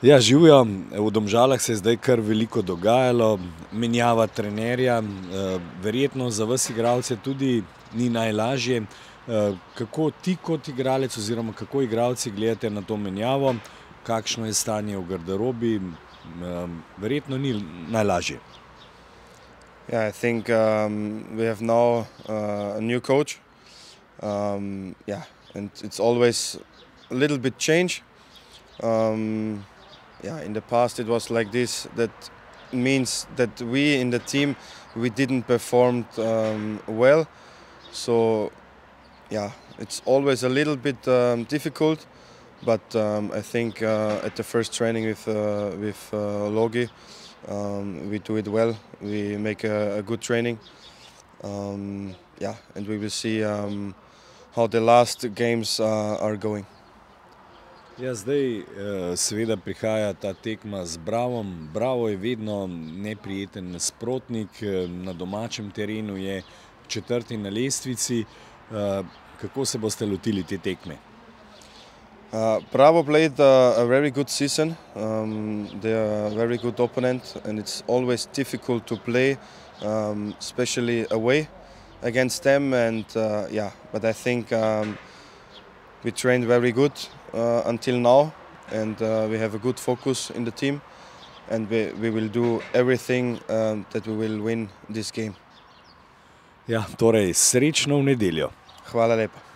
Ja, živijo. V Domžalah se je zdaj kar veliko dogajalo, menjava trenerja, verjetno za vas igralce tudi ni najlažje. Kako ti kot igralec oziroma kako igralci gledate na to menjavo, kakšno je stanje v garderobi, verjetno ni najlažje. Yeah, I think we have now a new coach. Yeah, and it's always a little bit change. Yeah, in the past it was like this. That means that we in the team we didn't perform well. So yeah, it's always a little bit difficult. But I think at the first training with Logi, we do it well. We make a good training. Yeah, and we will see how the last games are going. Ja, zdaj seveda prihaja ta tekma z Bravom. Bravo je vedno neprijeten nasprotnik, na domačem terenu je četrti na lestvici. Kako se boste lotili te tekme? Bravo played a very good season. They are a very good opponent, and it's always difficult to play, especially away against them. And yeah, but I think we trained very good until now, and we have a good focus in the team, and we will do everything that we will win this game. Ja, torej srečno v nedeljo. Hvala lepa.